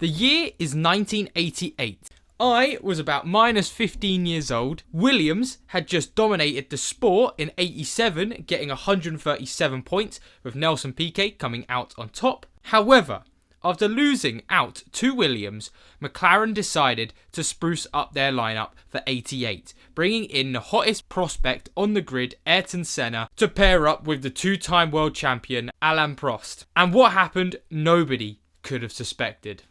The year is 1988. I was about minus 15 years old. Williams had just dominated the sport in 87, getting 137 points, with Nelson Piquet coming out on top. However, after losing out to Williams, McLaren decided to spruce up their lineup for 88, bringing in the hottest prospect on the grid, Ayrton Senna, to pair up with the two-time world champion, Alain Prost. And what happened, nobody could have suspected.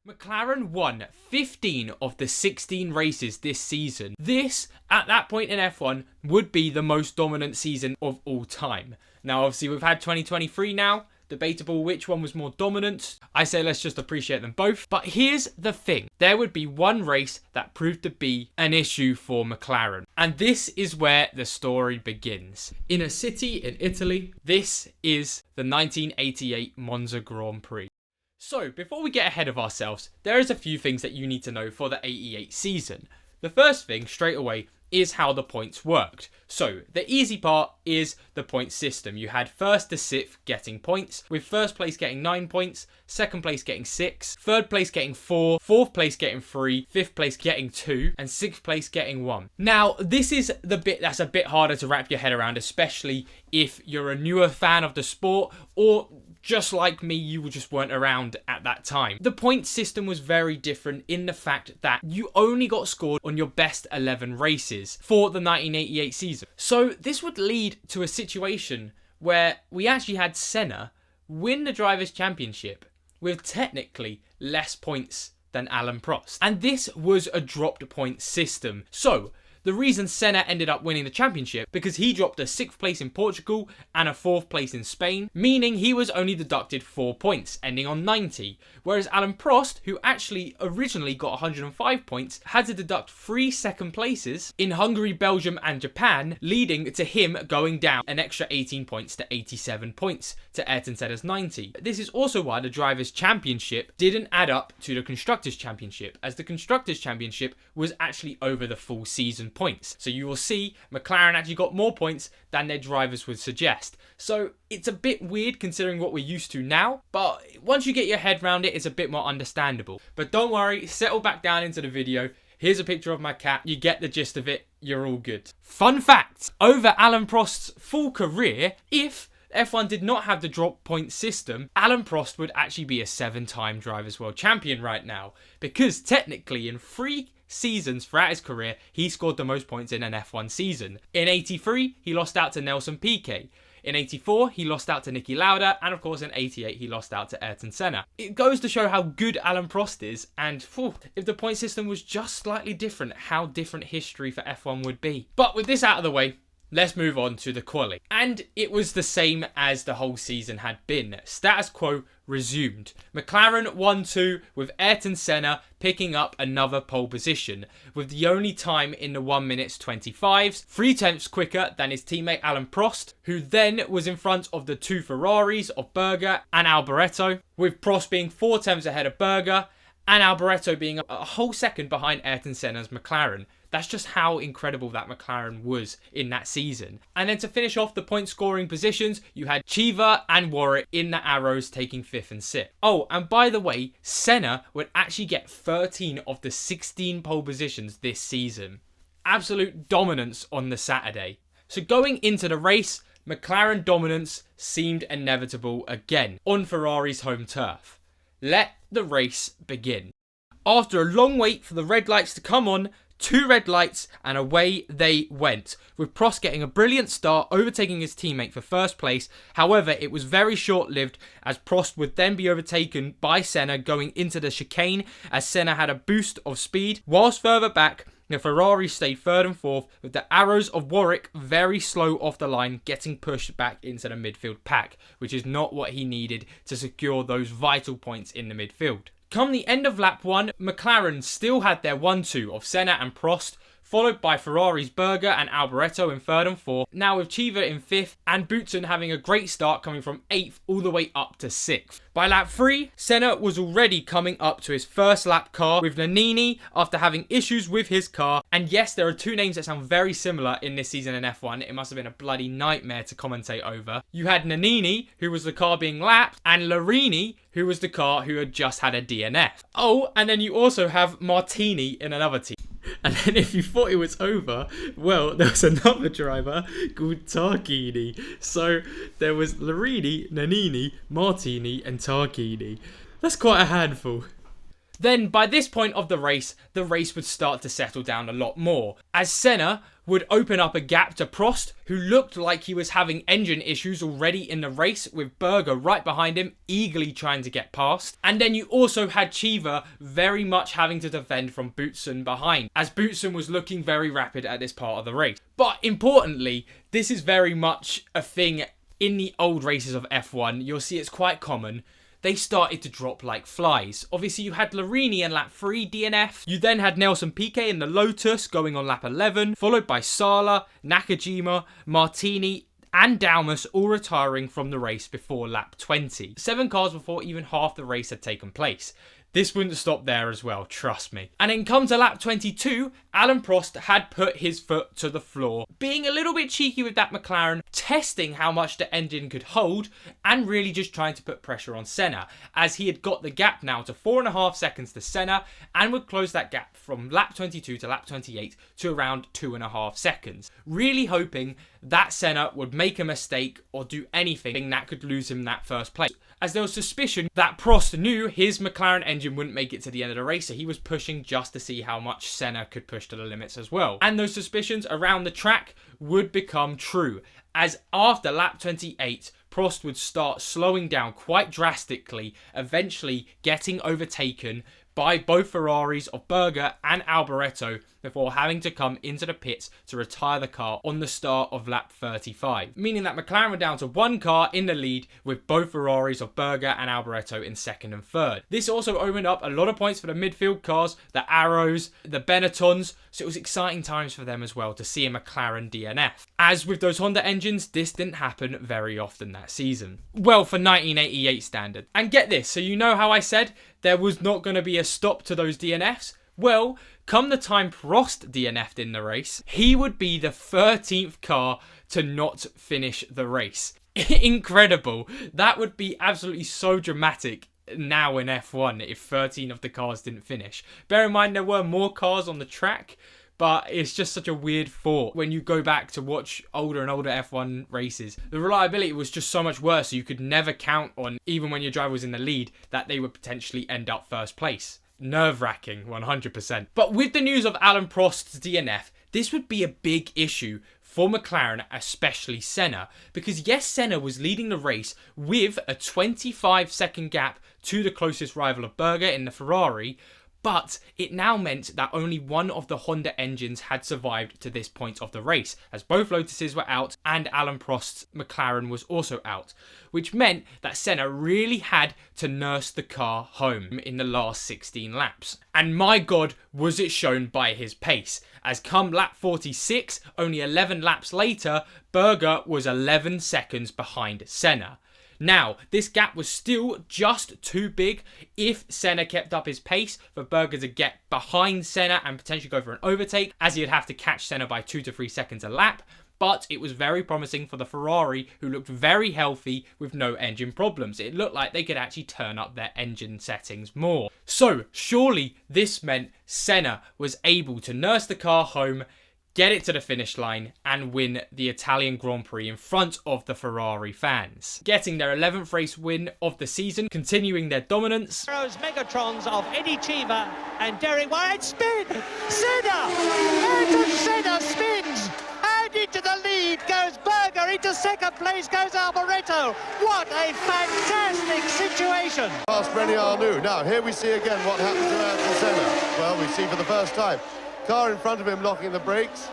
McLaren won 15 of the 16 races this season. This, at that point in F1, would be the most dominant season of all time. Now, obviously, we've had 2023 now. Debatable which one was more dominant. I say let's just appreciate them both. But here's the thing. There would be one race that proved to be an issue for McLaren. And this is where the story begins. In a city in Italy, this is the 1988 Monza Grand Prix. So, before we get ahead of ourselves, there is a few things that you need to know for the 88 season. The first thing, straight away, is how the points worked. So, the easy part is the point system. You had first to sixth getting points, with first place getting 9 points, second place getting 6, third place getting 4, fourth place getting 3, fifth place getting 2, and sixth place getting 1. Now, this is the bit that's a bit harder to wrap your head around, especially if you're a newer fan of the sport, or just like me, you just weren't around at that time. The point system was very different in the fact that you only got scored on your best 11 races for the 1988 season. So this would lead to a situation where we actually had Senna win the Drivers' Championship with technically less points than Alain Prost. And this was a dropped point system. So the reason Senna ended up winning the championship, because he dropped a 6th place in Portugal and a 4th place in Spain, meaning he was only deducted 4 points, ending on 90. Whereas Alain Prost, who actually originally got 105 points, had to deduct 3 second places in Hungary, Belgium and Japan, leading to him going down an extra 18 points to 87 points to Ayrton Senna's 90. This is also why the Drivers' Championship didn't add up to the Constructors' Championship, as the Constructors' Championship was actually over the full season points. So you will see McLaren actually got more points than their drivers would suggest. So it's a bit weird considering what we're used to now, but once you get your head around it, it's a bit more understandable. But don't worry, settle back down into the video. Here's a picture of my cat. You get the gist of it. You're all good. Fun fact, over Alain Prost's full career, if F1 did not have the drop point system, Alain Prost would actually be a 7-time Drivers' World Champion right now, because technically in 3 seasons throughout his career, he scored the most points in an F1 season. In 83, he lost out to Nelson Piquet. In 84, he lost out to Niki Lauda, and of course in 88, he lost out to Ayrton Senna. It goes to show how good Alain Prost is, and if the point system was just slightly different, how different history for F1 would be. But with this out of the way, let's move on to the quali. And it was the same as the whole season had been. Status quo resumed. McLaren won 2, with Ayrton Senna picking up another pole position, with the only time in the 1 minute 25s, 3/10 quicker than his teammate Alain Prost, who then was in front of the 2 Ferraris of Berger and Alboreto, with Prost being 4/10 ahead of Berger, and Alboreto being a whole second behind Ayrton Senna's McLaren. That's just how incredible that McLaren was in that season. And then to finish off the point scoring positions, you had Cheever and Warwick in the arrows taking 5th and 6th. Oh, and by the way, Senna would actually get 13 of the 16 pole positions this season. Absolute dominance on the Saturday. So going into the race, McLaren dominance seemed inevitable again on Ferrari's home turf. Let the race begin. After a long wait for the red lights to come on, 2 red lights and away they went, with Prost getting a brilliant start, overtaking his teammate for first place. However, it was very short-lived, as Prost would then be overtaken by Senna going into the chicane, as Senna had a boost of speed. Whilst further back, The Ferrari stayed third and fourth, with the arrows of Warwick very slow off the line, getting pushed back into the midfield pack, which is not what he needed to secure those vital points in the midfield. Come the end of lap 1, McLaren still had their 1-2 of Senna and Prost, followed by Ferrari's Berger and Alboreto in third and fourth, now with Chiva in fifth, and Boutsen having a great start coming from 8th all the way up to 6th. By lap 3, Senna was already coming up to his first lap car with Nannini after having issues with his car. And yes, there are two names that sound very similar in this season in F1. It must have been a bloody nightmare to commentate over. You had Nannini, who was the car being lapped, and Larini, who was the car who had just had a DNF. Oh, and then you also have Martini in another team. And then if you thought it was over, well, there was another driver called Tarquini. So there was Larini, Nannini, Martini and Tarquini. That's quite a handful. Then by this point of the race would start to settle down a lot more, as Senna would open up a gap to Prost, who looked like he was having engine issues already in the race, with Berger right behind him, eagerly trying to get past. And then you also had Chiva very much having to defend from Boutsen behind, as Boutsen was looking very rapid at this part of the race. But importantly, this is very much a thing in the old races of F1. You'll see it's quite common. They started to drop like flies. Obviously, you had Larini in lap 3 DNF. You then had Nelson Piquet in the Lotus going on lap 11, followed by Sala, Nakajima, Martini, and Dalmas all retiring from the race before lap 20. 7 cars before even half the race had taken place. This wouldn't stop there as well, trust me. And then come to lap 22, Alain Prost had put his foot to the floor, being a little bit cheeky with that McLaren, testing how much the engine could hold, and really just trying to put pressure on Senna, as he had got the gap now to 4.5 seconds to Senna, and would close that gap from lap 22 to lap 28 to around 2.5 seconds. Really hoping that Senna would make a mistake or do anything that could lose him that first place, as there was suspicion that Prost knew his McLaren engine wouldn't make it to the end of the race, so he was pushing just to see how much Senna could push to the limits as well. And those suspicions around the track would become true, as after lap 28, Prost would start slowing down quite drastically, eventually getting overtaken by both Ferraris of Berger and Alboreto before having to come into the pits to retire the car on the start of lap 35, meaning that McLaren were down to 1 car in the lead with both Ferraris of Berger and Alboreto in second and third. This also opened up a lot of points for the midfield cars, the Arrows, the Benettons, so it was exciting times for them as well to see a McLaren DNF. As with those Honda engines, this didn't happen very often that season. Well, for 1988 standard. And get this, so you know how I said there was not going to be a stop to those DNFs? Well, come the time Prost DNF'd in the race, he would be the 13th car to not finish the race. Incredible. That would be absolutely so dramatic now in F1 if 13 of the cars didn't finish. Bear in mind there were more cars on the track, but it's just such a weird thought when you go back to watch older and older F1 races. The reliability was just so much worse, so you could never count on, even when your driver was in the lead, that they would potentially end up first place. Nerve-wracking, 100%. But with the news of Alain Prost's DNF, this would be a big issue for McLaren, especially Senna, because yes, Senna was leading the race with a 25-second gap to the closest rival of Berger in the Ferrari, but it now meant that only one of the Honda engines had survived to this point of the race, as both Lotuses were out and Alain Prost's McLaren was also out, which meant that Senna really had to nurse the car home in the last 16 laps. And my God, was it shown by his pace, as come lap 46, only 11 laps later, Berger was 11 seconds behind Senna. Now, this gap was still just too big if Senna kept up his pace for Berger to get behind Senna and potentially go for an overtake, as he'd have to catch Senna by 2 to 3 seconds a lap. But it was very promising for the Ferrari, who looked very healthy with no engine problems. It looked like they could actually turn up their engine settings more. So, surely this meant Senna was able to nurse the car home, get it to the finish line, and win the Italian Grand Prix in front of the Ferrari fans, getting their 11th race win of the season, continuing their dominance. Megatrons of Eddie Cheever and Derek White spin! Senna! Ayrton Senna spins! And into the lead goes Berger, into second place goes Alboreto. What a fantastic situation! Past René Arnoux. Now here we see again what happens to Ayrton Senna. Well, we see for the first time car in front of him locking the brakes,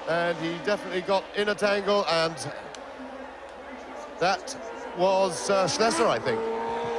and he definitely got in a tangle, and that was Schlesser, I think.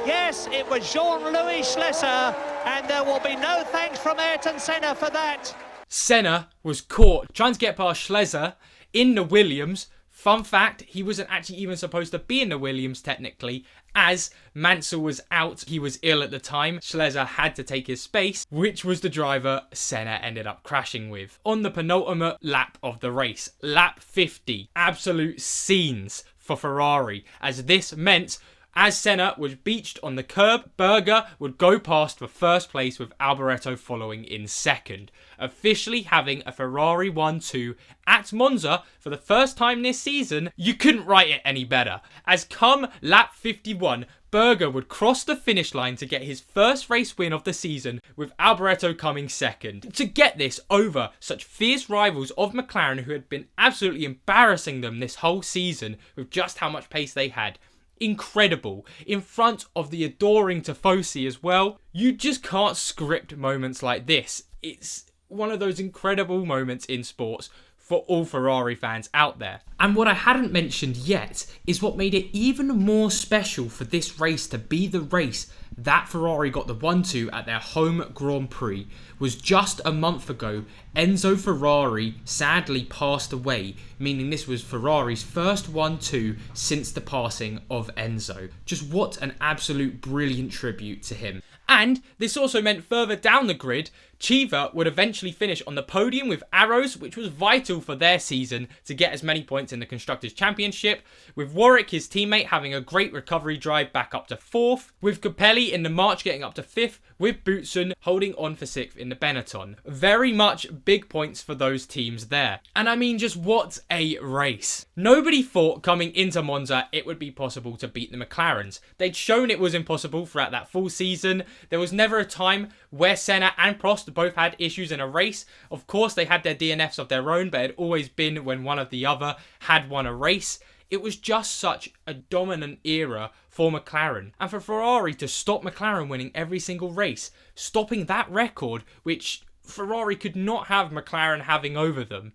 Yes, it was Jean-Louis Schlesser, and there will be no thanks from Ayrton Senna for that. Senna was caught trying to get past Schlesser in the Williams. Fun fact, he wasn't actually even supposed to be in the Williams technically, as Mansell was out. He was ill at the time. Schlesser had to take his space, which was the driver Senna ended up crashing with on the penultimate lap of the race. Lap 50. Absolute scenes for Ferrari, as this meant as Senna was beached on the curb, Berger would go past for first place with Alboreto following in second, officially having a Ferrari 1-2 at Monza for the first time this season. You couldn't write it any better, as come lap 51, Berger would cross the finish line to get his first race win of the season, with Alboreto coming second. To get this over such fierce rivals of McLaren who had been absolutely embarrassing them this whole season with just how much pace they had. Incredible, in front of the adoring Tifosi as well. You just can't script moments like this. It's one of those incredible moments in sports for all Ferrari fans out there. And what I hadn't mentioned yet is what made it even more special for this race to be the race that Ferrari got the 1-2 at their home Grand Prix was just a month ago. Enzo Ferrari sadly passed away, meaning this was Ferrari's first 1-2 since the passing of Enzo. Just what an absolute brilliant tribute to him. And this also meant further down the grid, Chiva would eventually finish on the podium with arrows, which was vital for their season to get as many points in the Constructors' Championship, with Warwick, his teammate, having a great recovery drive back up to 4th, with Capelli in the March getting up to 5th, with Boutsen holding on for 6th in the Benetton. Very much big points for those teams there. And I mean, just what a race. Nobody thought coming into Monza it would be possible to beat the McLarens. They'd shown it was impossible throughout that full season. There was never a time where Senna and Prost both had issues in a race. Of course, they had their DNFs of their own, but it had always been when one or the other had won a race. It was just such a dominant era for McLaren. And for Ferrari to stop McLaren winning every single race, stopping that record, which Ferrari could not have McLaren having over them.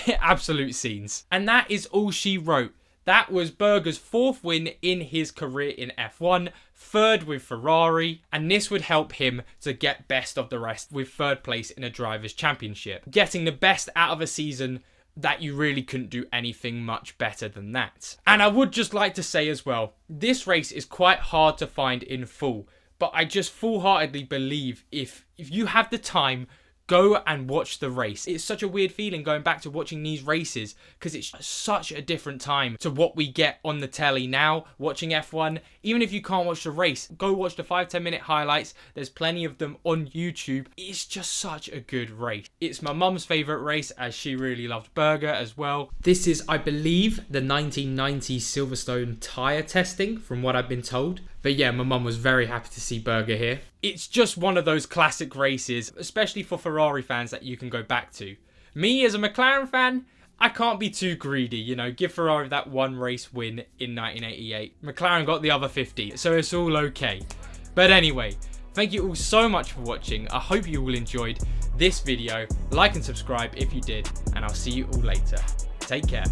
Absolute scenes. And that is all she wrote. That was Berger's 4th win in his career in F1, 3rd with Ferrari, and this would help him to get best of the rest with 3rd place in a Drivers' Championship. Getting the best out of a season that you really couldn't do anything much better than that. And I would just like to say as well, this race is quite hard to find in full, but I just full-heartedly believe if you have the time, go and watch the race. It's such a weird feeling going back to watching these races because it's such a different time to what we get on the telly now, watching F1. Even if you can't watch the race, go watch the 5-10 minute highlights. There's plenty of them on YouTube. It's just such a good race. It's my mum's favourite race as she really loved Berger as well. This is, I believe, the 1990 Silverstone tyre testing from what I've been told. But yeah, my mum was very happy to see Berger here. It's just one of those classic races, especially for Ferrari fans, that you can go back to. Me, as a McLaren fan, I can't be too greedy, you know, give Ferrari that one race win in 1988. McLaren got the other 50, so it's all okay. But anyway, thank you all so much for watching. I hope you all enjoyed this video. Like and subscribe if you did, and I'll see you all later. Take care.